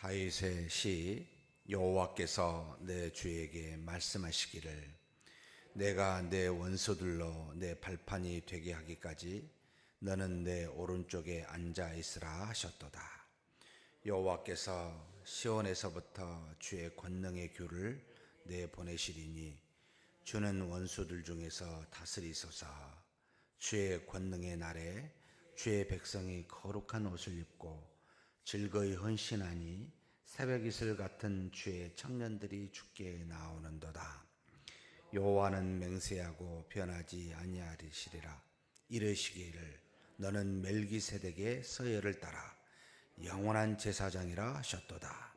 다윗의 시. 여호와께서 내 주에게 말씀하시기를 내가 내 원수들로 내 발판이 되게 하기까지 너는 내 오른쪽에 앉아 있으라 하셨도다. 여호와께서 시온에서부터 주의 권능의 귤을 내 보내시리니 주는 원수들 중에서 다스리소서. 주의 권능의 날에 주의 백성이 거룩한 옷을 입고 즐거이 헌신하니 새벽 이슬 같은 주의 청년들이 주께 나오는도다. 여호와는 맹세하고 변하지 아니하시리라. 이르시기를 너는 멜기세덱의 서열을 따라 영원한 제사장이라 하셨도다.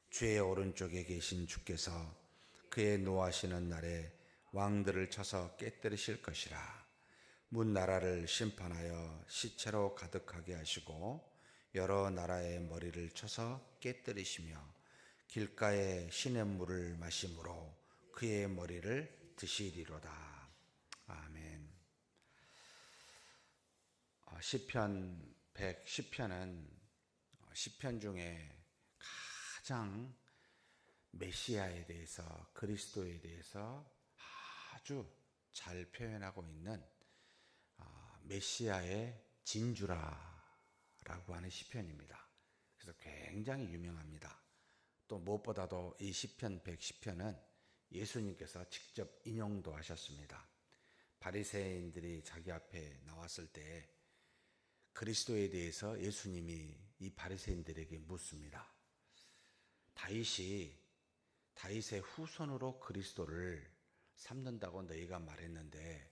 주의 오른쪽에 계신 주께서 그의 노하시는 날에 왕들을 쳐서 깨뜨리실 것이라. 문 나라를 심판하여 시체로 가득하게 하시고 여러 나라의 머리를 쳐서 깨뜨리시며 길가에 시냇물을 마심으로 그의 머리를 드시리로다. 아멘. 시편 110편은 시편 중에 가장 메시아에 대해서, 그리스도에 대해서 아주 잘 표현하고 있는 메시아의 진주라라고 하는 시편입니다. 그래서 굉장히 유명합니다. 또 무엇보다도 이 시편 110편은 예수님께서 직접 인용도 하셨습니다. 바리새인들이 자기 앞에 나왔을 때 그리스도에 대해서 예수님이 이 바리새인들에게 묻습니다. 다윗의 후손으로 그리스도를 삼는다고 너희가 말했는데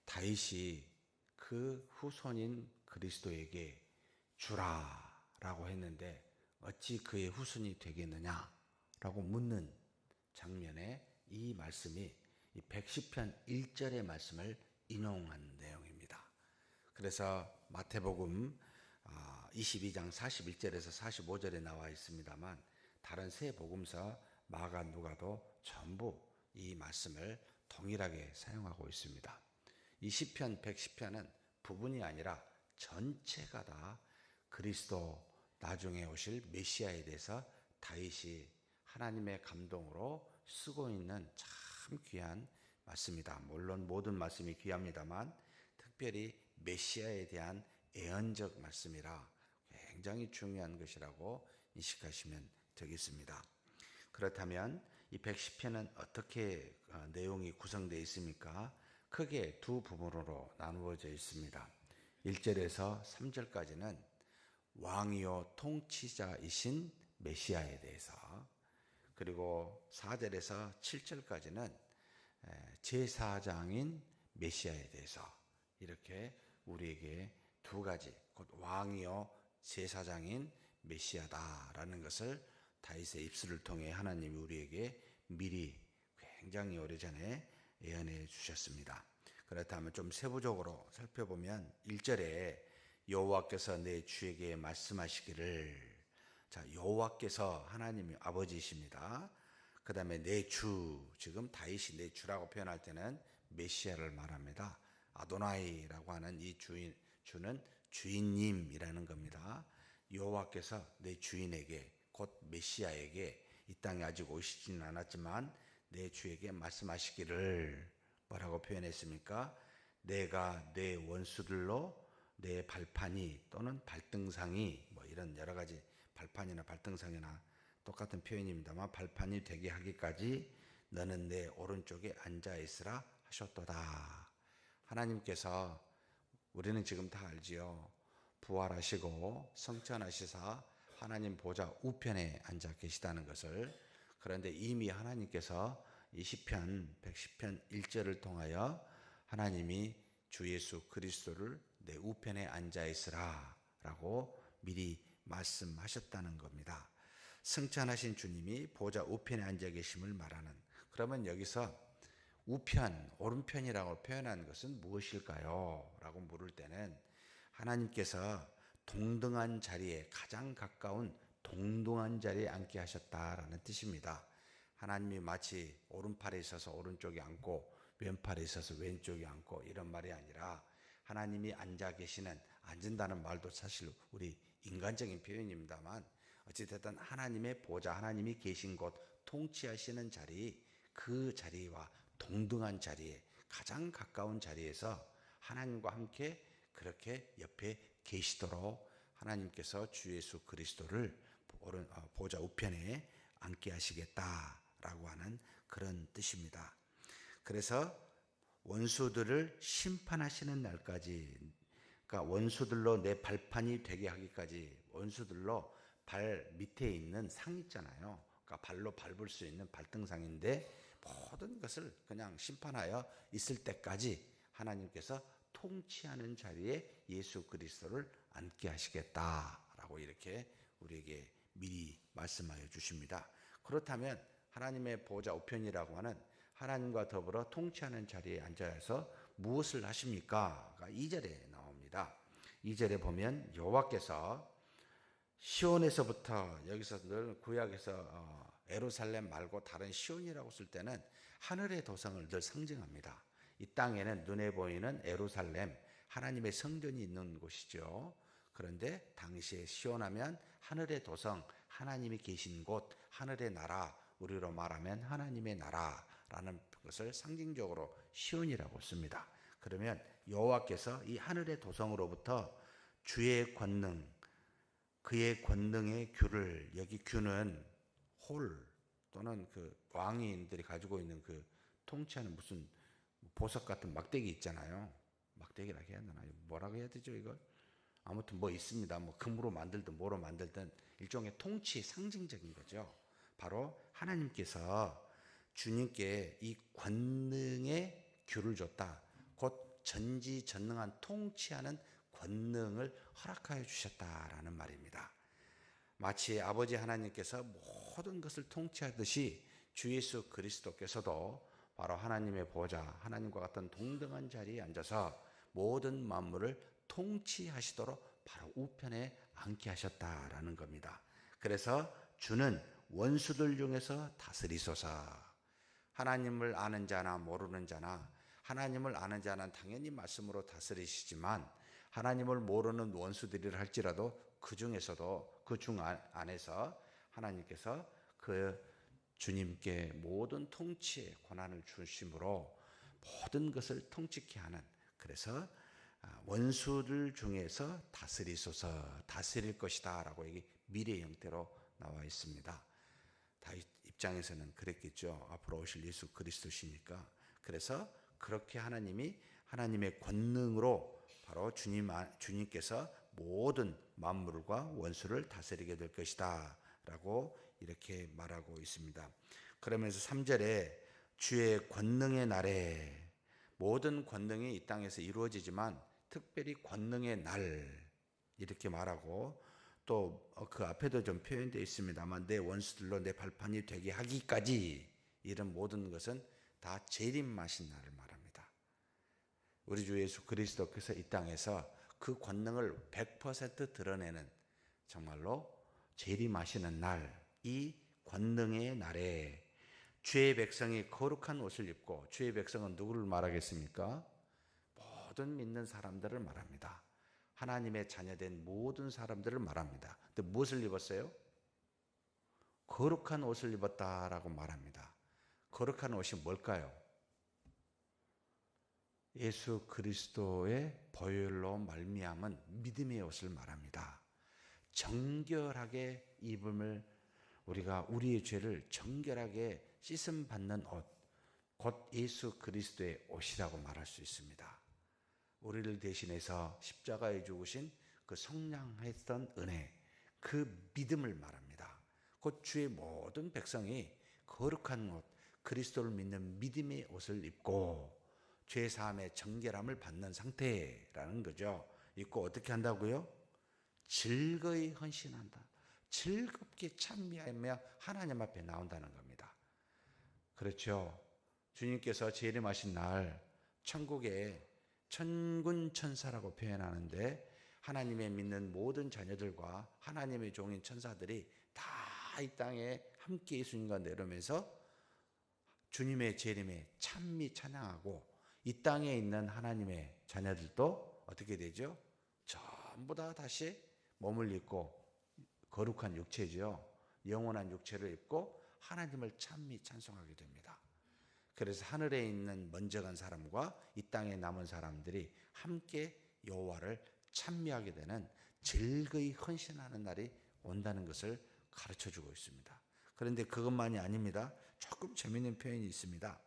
다윗이 그 후손인 그리스도에게 주라라고 했는데 어찌 그의 후손이 되겠느냐라고 묻는 장면에 이 말씀이 이 110편 1절의 말씀을 인용한 내용입니다. 그래서 마태복음 22장 41절에서 45절에 나와 있습니다만 다른 세 복음서 마가, 누가도 전부 이 말씀을 동일하게 사용하고 있습니다. 이 시편 110편은 부분이 아니라 전체가 다 그리스도 나중에 오실 메시아에 대해서 다윗이 하나님의 감동으로 쓰고 있는 참 귀한 말씀이다. 물론 모든 말씀이 귀합니다만 특별히 메시아에 대한 예언적 말씀이라 굉장히 중요한 것이라고 인식하시면 되겠습니다. 그렇다면 이 110편은 어떻게 내용이 구성되어 있습니까? 크게 두 부분으로 나누어져 있습니다. 1절에서 3절까지는 왕이요 통치자이신 메시아에 대해서, 그리고 4절에서 7절까지는 제사장인 메시아에 대해서, 이렇게 우리에게 두 가지, 곧 왕이요 제사장인 메시아다라는 것을 다윗의 입술을 통해 하나님이 우리에게 미리 굉장히 오래전에 예언해 주셨습니다. 그렇다면 좀 세부적으로 살펴보면 1절에 여호와께서 내 주에게 말씀하시기를, 자, 여호와께서 하나님이 아버지이십니다. 그 다음에 내 주, 지금 다윗이 내 주라고 표현할 때는 메시아를 말합니다. 아도나이라고 하는 이 주는 주인님이라는 겁니다. 여호와께서 내 주인에게, 곧 메시아에게, 이 땅에 아직 오시지는 않았지만 내 주에게 말씀하시기를 뭐라고 표현했습니까? 내가 내 원수들로 내 발판이 또는 발등상이, 뭐 이런 여러 가지 발판이나 발등상이나 똑같은 표현입니다만 발판이 되게 하기까지 너는 내 오른쪽에 앉아 있으라 하셨도다. 하나님께서, 우리는 지금 다 알지요. 부활하시고 성천하시사 하나님 보좌 우편에 앉아 계시다는 것을. 그런데 이미 하나님께서 이 시편 110편 1절을 통하여 하나님이 주 예수 그리스도를 내 우편에 앉아 있으라 라고 미리 말씀하셨다는 겁니다. 승천하신 주님이 보좌 우편에 앉아 계심을 말하는, 그러면 여기서 우편, 오른편이라고 표현한 것은 무엇일까요? 라고 물을 때는 하나님께서 동등한 자리에, 가장 가까운 동등한 자리에 앉게 하셨다라는 뜻입니다. 하나님이 마치 오른팔에 있어서 오른쪽에 앉고 왼팔에 있어서 왼쪽에 앉고 이런 말이 아니라 하나님이 앉아 계시는, 앉은다는 말도 사실 우리 인간적인 표현입니다만 어찌됐든 하나님의 보좌, 하나님이 계신 곳, 통치하시는 자리, 그 자리와 동등한 자리에, 가장 가까운 자리에서 하나님과 함께 그렇게 옆에 계시도록 하나님께서 주 예수 그리스도를 보좌 우편에 앉게 하시겠다라고 하는 그런 뜻입니다. 그래서 원수들을 심판하시는 날까지, 그러니까 원수들로 내 발판이 되게 하기까지, 원수들로 발 밑에 있는 상 있잖아요. 그러니까 발로 밟을 수 있는 발등상인데 모든 것을 그냥 심판하여 있을 때까지 하나님께서 통치하는 자리에 예수 그리스도를 앉게 하시겠다라고 이렇게 우리에게 미리 말씀하여 주십니다. 그렇다면 하나님의 보좌 우편이라고 하는 하나님과 더불어 통치하는 자리에 앉아서 무엇을 하십니까? 2절에 나옵니다. 2절에 보면 여호와께서 시온에서부터, 여기서 늘 구약에서 예루살렘 말고 다른 시온이라고 쓸 때는 하늘의 도성을 늘 상징합니다. 이 땅에는 눈에 보이는 예루살렘, 하나님의 성전이 있는 곳이죠. 그런데 당시에 시온하면 하늘의 도성, 하나님이 계신 곳, 하늘의 나라, 우리로 말하면 하나님의 나라라는 것을 상징적으로 시온이라고 씁니다. 그러면 여호와께서 이 하늘의 도성으로부터 주의 권능, 그의 권능의 규를, 여기 규는 홀 또는 그 왕인들이 가지고 있는 그 통치하는 무슨 보석 같은 막대기 있잖아요. 막대기라고 해야 되나? 뭐라고 해야 되죠, 이걸? 아무튼 뭐 있습니다. 뭐 금으로 만들든 뭐로 만들든 일종의 통치 상징적인 거죠. 바로 하나님께서 주님께 이 권능의 규를 줬다. 곧 전지전능한 통치하는 권능을 허락하여 주셨다라는 말입니다. 마치 아버지 하나님께서 모든 것을 통치하듯이 주 예수 그리스도께서도 바로 하나님의 보좌, 하나님과 같은 동등한 자리에 앉아서 모든 만물을 통치하시도록 바로 우편에 앉게 하셨다라는 겁니다. 그래서 주는 원수들 중에서 다스리소서. 하나님을 아는 자나 모르는 자나, 하나님을 아는 자는 당연히 말씀으로 다스리시지만 하나님을 모르는 원수들이라 할지라도 그 중에서도 그 중 안에서 하나님께서 그 주님께 모든 통치의 권한을 주심으로 모든 것을 통치케 하는, 그래서 원수들 중에서 다스리소서, 다스릴 것이다 라고 여기 미래 형태로 나와 있습니다. 다윗 입장에서는 그랬겠죠. 앞으로 오실 예수 그리스도시니까. 그래서 그렇게 하나님이 하나님의 권능으로 바로 주님께서 모든 만물과 원수를 다스리게 될 것이다 라고 이렇게 말하고 있습니다. 그러면서 3절에 주의 권능의 날에, 모든 권능이 이 땅에서 이루어지지만 특별히 권능의 날 이렇게 말하고, 또 그 앞에도 좀 표현되어 있습니다만 내 원수들로 내 발판이 되게 하기까지, 이런 모든 것은 다 재림하신 날을 말합니다. 우리 주 예수 그리스도께서 이 땅에서 그 권능을 100% 드러내는 정말로 재림하시는 날, 이 권능의 날에 주의 백성이 거룩한 옷을 입고, 주의 백성은 누구를 말하겠습니까? 모든 믿는 사람들을 말합니다. 하나님의 자녀된 모든 사람들을 말합니다. 근데 무엇을 입었어요? 거룩한 옷을 입었다라고 말합니다. 거룩한 옷이 뭘까요? 예수 그리스도의 보혈로 말미암은 믿음의 옷을 말합니다. 정결하게 입음을, 우리가 우리의 죄를 정결하게 씻음 받는 옷, 곧 예수 그리스도의 옷이라고 말할 수 있습니다. 우리를 대신해서 십자가에 죽으신 그 성량했던 은혜, 그 믿음을 말합니다. 곧 주의 모든 백성이 거룩한 옷, 그리스도를 믿는 믿음의 옷을 입고 죄 사함의 정결함을 받는 상태라는 거죠. 입고 어떻게 한다고요? 즐거이 헌신한다. 즐겁게 찬미하며 하나님 앞에 나온다는 겁니다. 그렇죠. 주님께서 재림하신 날 천국에 천군 천사라고 표현하는데, 하나님의 믿는 모든 자녀들과 하나님의 종인 천사들이 다 이 땅에 함께 예수님과 내려오면서 주님의 재림에 찬미 찬양하고, 이 땅에 있는 하나님의 자녀들도 어떻게 되죠? 전부 다 다시 몸을 입고 거룩한 육체죠. 영원한 육체를 입고 하나님을 찬미 찬송하게 됩니다. 그래서 하늘에 있는 먼저 간 사람과 이 땅에 남은 사람들이 함께 여호와를 찬미하게 되는 즐거이 헌신하는 날이 온다는 것을 가르쳐주고 있습니다. 그런데 그것만이 아닙니다. 조금 재미있는 표현이 있습니다.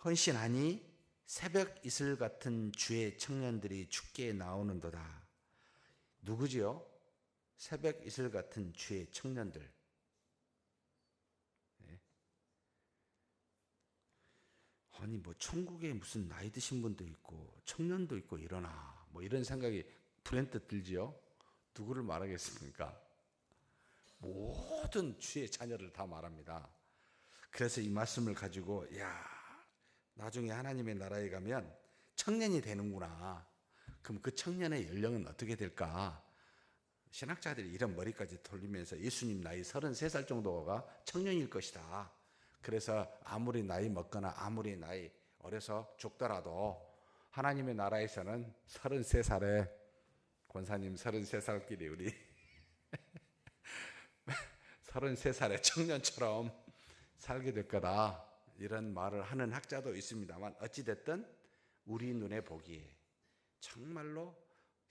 헌신하니 새벽 이슬 같은 주의 청년들이 죽게 나오는도다. 누구지요? 새벽 이슬 같은 주의 청년들. 네. 아니 뭐 천국에 무슨 나이 드신 분도 있고 청년도 있고 이러나 뭐 이런 생각이 불현듯 들지요. 누구를 말하겠습니까? 모든 주의 자녀를 다 말합니다. 그래서 이 말씀을 가지고 나중에 하나님의 나라에 가면 청년이 되는구나. 그럼 그 청년의 연령은 어떻게 될까? 신학자들이 이런 머리까지 돌리면서 예수님 나이 33살 정도가 청년일 것이다. 그래서 아무리 나이 먹거나 아무리 나이 어려서 죽더라도 하나님의 나라에서는 33살에 권사님 33살끼리 우리 33살의 청년처럼 살게 될 거다. 이런 말을 하는 학자도 있습니다만 어찌됐든 우리 눈에 보기에 정말로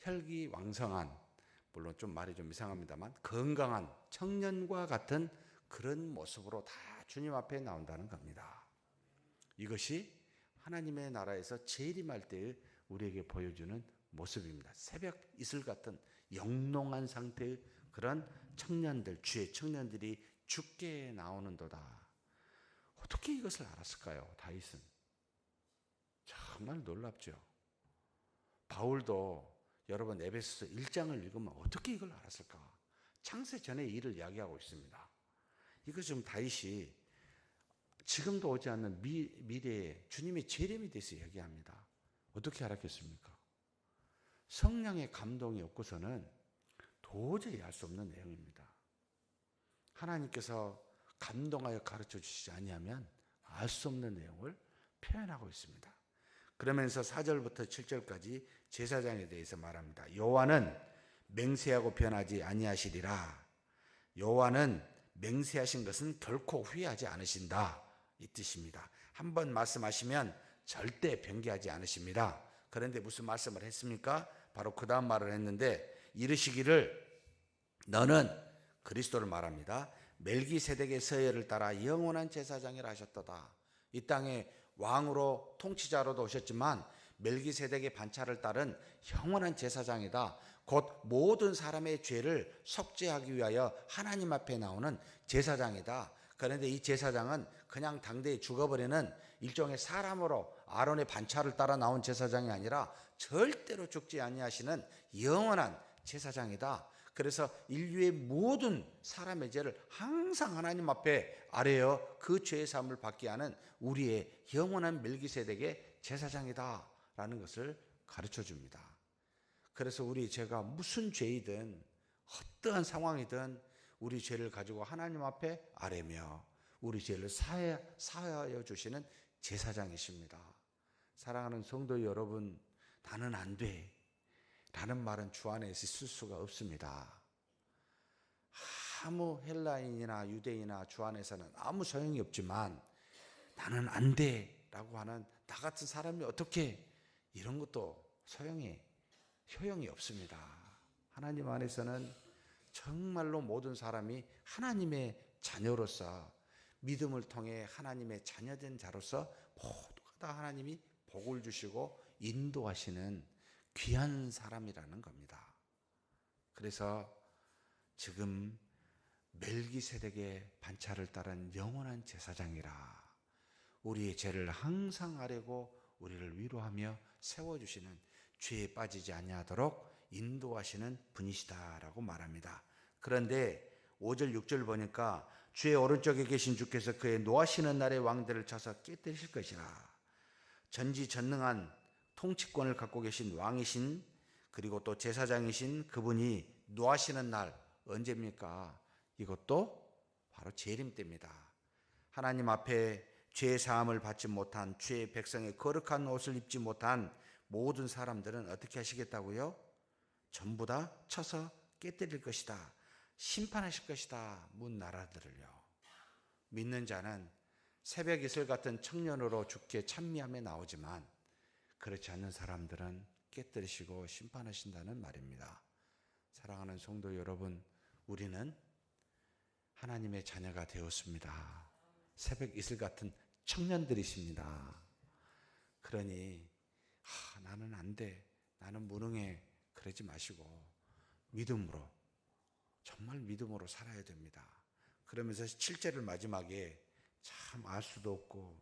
혈기왕성한, 물론 좀 말이 좀 이상합니다만 건강한 청년과 같은 그런 모습으로 다 주님 앞에 나온다는 겁니다. 이것이 하나님의 나라에서 재림할 때 우리에게 보여주는 모습입니다. 새벽 이슬 같은 영롱한 상태의 그런 청년들, 주의 청년들이 죽게 나오는도다. 어떻게 이것을 알았을까요? 다윗은 정말 놀랍죠. 바울도 여러분 에베소서 1장을 읽으면 어떻게 이걸 알았을까? 창세 전의 일을 이야기하고 있습니다. 이거 좀 다윗이 지금도 오지 않는 미래에 주님의 재림에 대해서 이야기합니다. 어떻게 알았겠습니까? 성령의 감동이 없고서는 도저히 알 수 없는 내용입니다. 하나님께서 감동하여 가르쳐 주시지 아니하면 알 수 없는 내용을 표현하고 있습니다. 그러면서 4절부터 7절까지 제사장에 대해서 말합니다. 여호와는 맹세하고 변하지 아니하시리라. 여호와는 맹세하신 것은 결코 후회하지 않으신다. 이 뜻입니다. 한번 말씀하시면 절대 변개하지 않으십니다. 그런데 무슨 말씀을 했습니까? 바로 그 다음 말을 했는데 이르시기를 너는 그리스도를 말합니다. 멜기세덱의 서열을 따라 영원한 제사장이라 하셨도다. 이 땅에 왕으로 통치자로도 오셨지만 멜기세덱의 반차를 따른 영원한 제사장이다. 곧 모든 사람의 죄를 속죄하기 위하여 하나님 앞에 나오는 제사장이다. 그런데 이 제사장은 그냥 당대에 죽어버리는 일종의 사람으로 아론의 반차를 따라 나온 제사장이 아니라 절대로 죽지 아니하시는 영원한 제사장이다. 그래서 인류의 모든 사람의 죄를 항상 하나님 앞에 아뢰어 그 죄의 사함을 받게 하는 우리의 영원한 멜기세덱의 제사장이다 라는 것을 가르쳐 줍니다. 그래서 우리 죄가 무슨 죄이든 어떠한 상황이든 우리 죄를 가지고 하나님 앞에 아뢰며 우리 죄를 사하여 주시는 제사장이십니다. 사랑하는 성도 여러분, 나는 안 돼 라는 말은 주 안에 있을 수가 없습니다. 아무 헬라인이나 유대인이나 주 안에서는 아무 소용이 없지만 나는 안 돼 라고 하는 나 같은 사람이 어떻게, 이런 것도 효용이 없습니다. 하나님 안에서는 정말로 모든 사람이 하나님의 자녀로서 믿음을 통해 하나님의 자녀된 자로서 모두가 다 하나님이 복을 주시고 인도하시는 귀한 사람이라는 겁니다. 그래서 지금 멜기세덱의 반차를 따른 영원한 제사장이라 우리의 죄를 항상 아뢰고 우리를 위로하며 세워주시는 죄에 빠지지 아니하도록 인도하시는 분이시다라고 말합니다. 그런데 5절 6절 보니까 주의 오른쪽에 계신 주께서 그의 노하시는 날의 왕들을 쳐서 깨뜨리실 것이라. 전지전능한 통치권을 갖고 계신 왕이신 그리고 또 제사장이신 그분이 노하시는 날 언제입니까? 이것도 바로 재림 때입니다. 하나님 앞에 죄 사함을 받지 못한 주의 백성의 거룩한 옷을 입지 못한 모든 사람들은 어떻게 하시겠다고요? 전부 다 쳐서 깨뜨릴 것이다. 심판하실 것이다. 문 나라들을요. 믿는 자는 새벽 이슬 같은 청년으로 죽게 찬미함에 나오지만 그렇지 않는 사람들은 깨뜨리시고 심판하신다는 말입니다. 사랑하는 성도 여러분, 우리는 하나님의 자녀가 되었습니다. 새벽 이슬 같은 청년들이십니다. 그러니 나는 안 돼, 나는 무능해, 그러지 마시고 믿음으로, 정말 믿음으로 살아야 됩니다. 그러면서 7절을 마지막에 참 알 수도 없고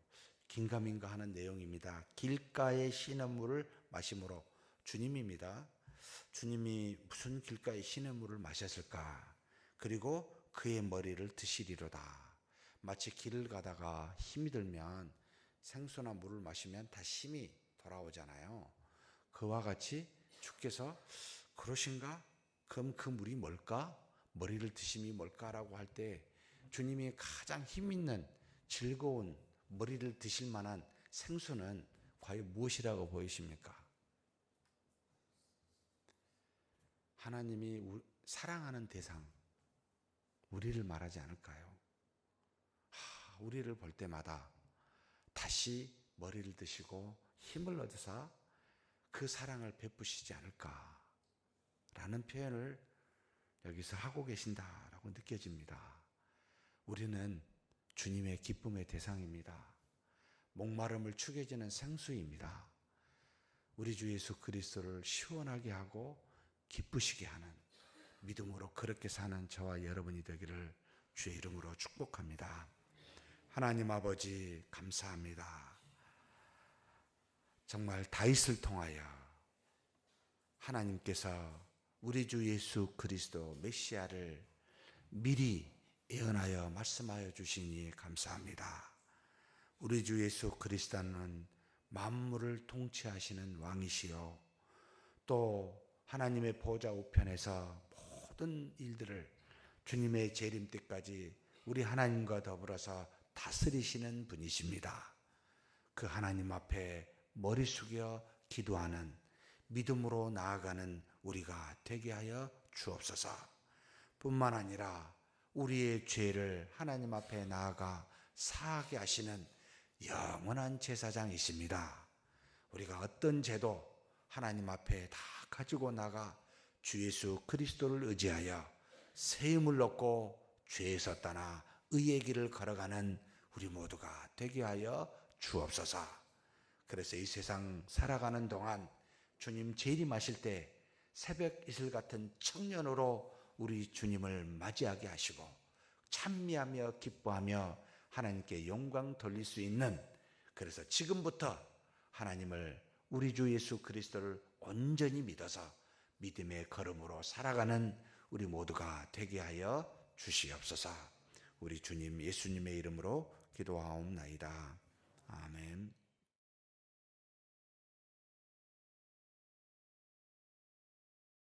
긴가민가 하는 내용입니다. 길가의 시냇물을 마심으로, 주님입니다. 주님이 무슨 길가의 시냇물을 마셨을까? 그리고 그의 머리를 드시리로다. 마치 길을 가다가 힘이 들면 생수나 물을 마시면 다 힘이 돌아오잖아요. 그와 같이 주께서 그러신가? 그럼 그 물이 뭘까? 머리를 드심이 뭘까라고 할 때 주님이 가장 힘 있는 즐거운 머리를 드실 만한 생수는 과연 무엇이라고 보이십니까? 하나님이 사랑하는 대상, 우리를 말하지 않을까요? 우리를 볼 때마다 다시 머리를 드시고 힘을 얻으사 그 사랑을 베푸시지 않을까라는 표현을 여기서 하고 계신다라고 느껴집니다. 우리는 주님의 기쁨의 대상입니다. 목마름을 축여주는 생수입니다. 우리 주 예수 그리스도를 시원하게 하고 기쁘시게 하는 믿음으로 그렇게 사는 저와 여러분이 되기를 주의 이름으로 축복합니다. 하나님 아버지 감사합니다. 정말 다윗을 통하여 하나님께서 우리 주 예수 그리스도 메시아를 미리 예언하여 말씀하여 주시니 감사합니다. 우리 주 예수 그리스도는 만물을 통치하시는 왕이시요, 또 하나님의 보좌 우편에서 모든 일들을 주님의 재림 때까지 우리 하나님과 더불어서 다스리시는 분이십니다. 그 하나님 앞에 머리 숙여 기도하는, 믿음으로 나아가는 우리가 되게 하여 주옵소서. 뿐만 아니라 우리의 죄를 하나님 앞에 나아가 사하게 하시는 영원한 제사장이십니다. 우리가 어떤 죄도 하나님 앞에 다 가지고 나가 주 예수 그리스도를 의지하여 세임을 얻고 죄에서 떠나 의의 길을 걸어가는 우리 모두가 되게 하여 주옵소서. 그래서 이 세상 살아가는 동안 주님 재림하실 때 새벽 이슬 같은 청년으로 우리 주님을 맞이하게 하시고 찬미하며 기뻐하며 하나님께 영광 돌릴 수 있는, 그래서 지금부터 하나님을, 우리 주 예수 그리스도를 온전히 믿어서 믿음의 걸음으로 살아가는 우리 모두가 되게 하여 주시옵소서. 우리 주님 예수님의 이름으로 기도하옵나이다. 아멘.